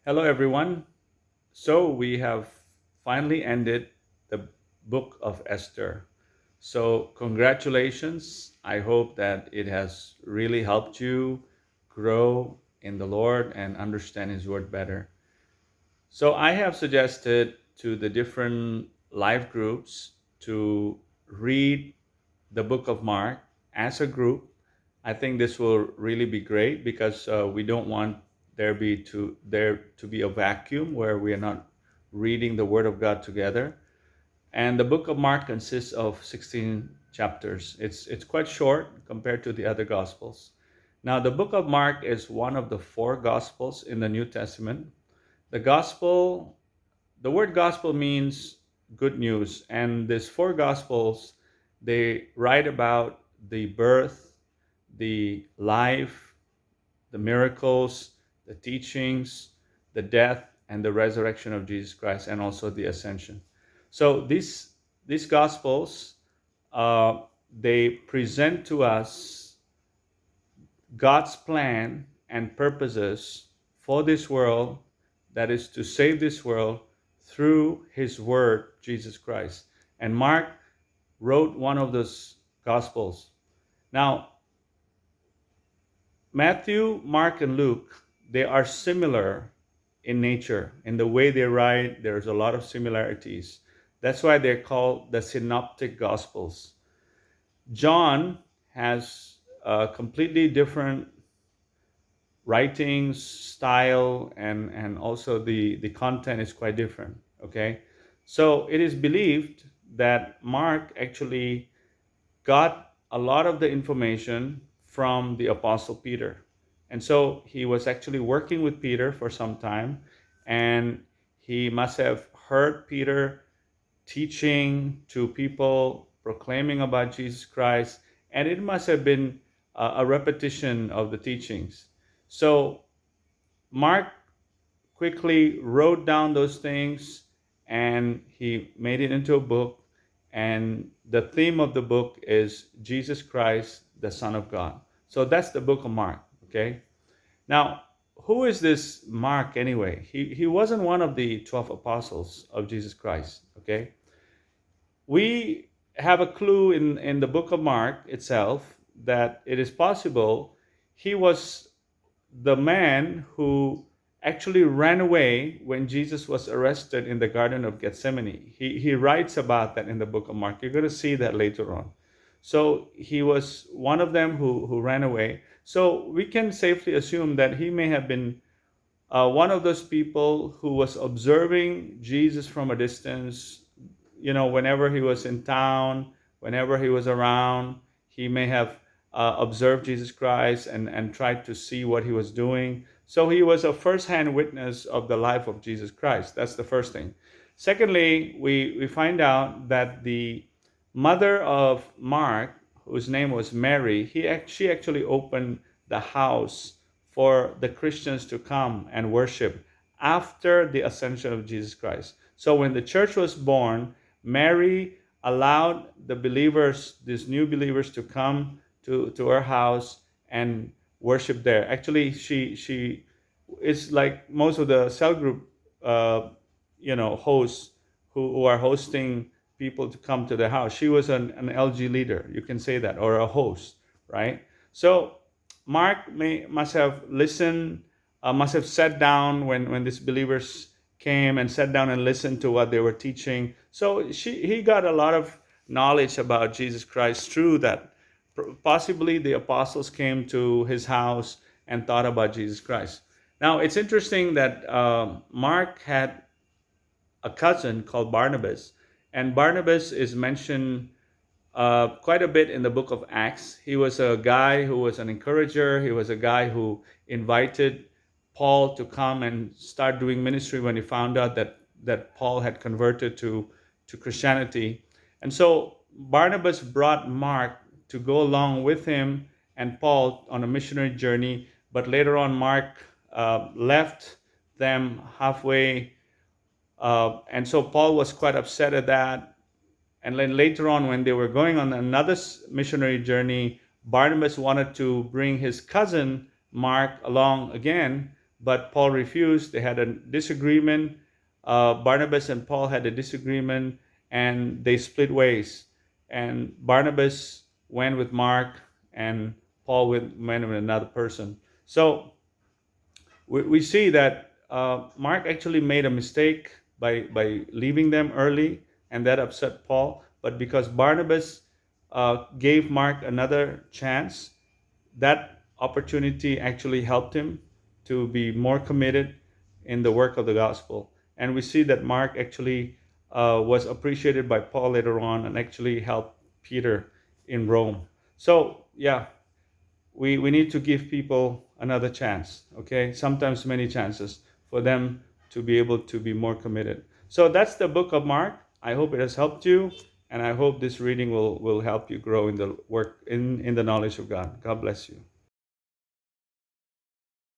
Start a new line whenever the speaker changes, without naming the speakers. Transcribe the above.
Hello, everyone. So, we have finally ended the book of Esther. So, congratulations. I hope that it has really helped you grow in the Lord and understand His Word better. So, I have suggested to the different life groups to read the book of Mark as a group. I think this will really be great because we don't want there to be a vacuum where we are not reading the Word of God together. And the book of Mark consists of 16 chapters. It's quite short compared to the other Gospels. Now, the book of Mark is one of the four Gospels in the New Testament. The Gospel, the word Gospel means good news, and these four Gospels they write about the birth, the life, the miracles, the teachings, the death, and the resurrection of Jesus Christ, and also the ascension. So these gospels uh, they present to us God's plan and purposes for this world, that is to save this world through His Word, Jesus Christ. And Mark wrote one of those gospels. Now, Matthew, Mark, and Luke, they are similar in nature. In the way they write, there's a lot of similarities. That's why they're called the synoptic gospels. John has a completely different writing style, and also the content is quite different. Okay. So it is believed that Mark actually got a lot of the information from the Apostle Peter. And so he was actually working with Peter for some time, and he must have heard Peter teaching to people, proclaiming about Jesus Christ, and it must have been a repetition of the teachings. So Mark quickly wrote down those things and he made it into a book. And the theme of the book is Jesus Christ, the Son of God. So that's the book of Mark. Okay. Now, who is this Mark anyway? He wasn't one of the 12 apostles of Jesus Christ. Okay. We have a clue in the book of Mark itself that it is possible he was the man who actually ran away when Jesus was arrested in the Garden of Gethsemane. He writes about that in the book of Mark. You're going to see that later on. So he was one of them who ran away. So we can safely assume that he may have been one of those people who was observing Jesus from a distance. Whenever he was in town, whenever he was around, he may have observed Jesus Christ and tried to see what he was doing. So he was a first-hand witness of the life of Jesus Christ. That's the first thing. Secondly, we find out that the mother of Mark, whose name was Mary, she actually opened the house for the Christians to come and worship after the ascension of Jesus Christ. So when the church was born, Mary allowed the believers, these new believers, to come to her house and worship there. Actually, she is like most of the cell group, hosts who are hosting people to come to the house. She was an LG leader, you can say that, or a host, right? So Mark must have listened, must have sat down when these believers came and sat down and listened to what they were teaching. So he got a lot of knowledge about Jesus Christ through that. Possibly the apostles came to his house and thought about Jesus Christ. Now it's interesting that Mark had a cousin called Barnabas, and Barnabas is mentioned quite a bit in the book of Acts. He was a guy who was an encourager. He was a guy who invited Paul to come and start doing ministry when he found out that Paul had converted to Christianity. And so Barnabas brought Mark to go along with him and Paul on a missionary journey. But later on, Mark left them halfway. And so Paul was quite upset at that. And then later on, when they were going on another missionary journey, Barnabas wanted to bring his cousin Mark along again, but Paul refused. They had a disagreement. Barnabas and Paul had a disagreement, and they split ways. And Barnabas went with Mark, and Paul went with another person. So we see that Mark actually made a mistake by leaving them early, and that upset Paul. But because Barnabas gave Mark another chance, that opportunity actually helped him to be more committed in the work of the gospel. And we see that Mark actually was appreciated by Paul later on and actually helped Peter in Rome. So, yeah, we need to give people another chance, okay? Sometimes many chances for them to be able to be more committed. So that's the book of Mark. I hope it has helped you, and I hope this reading will help you grow in the work in the knowledge of God. God bless you.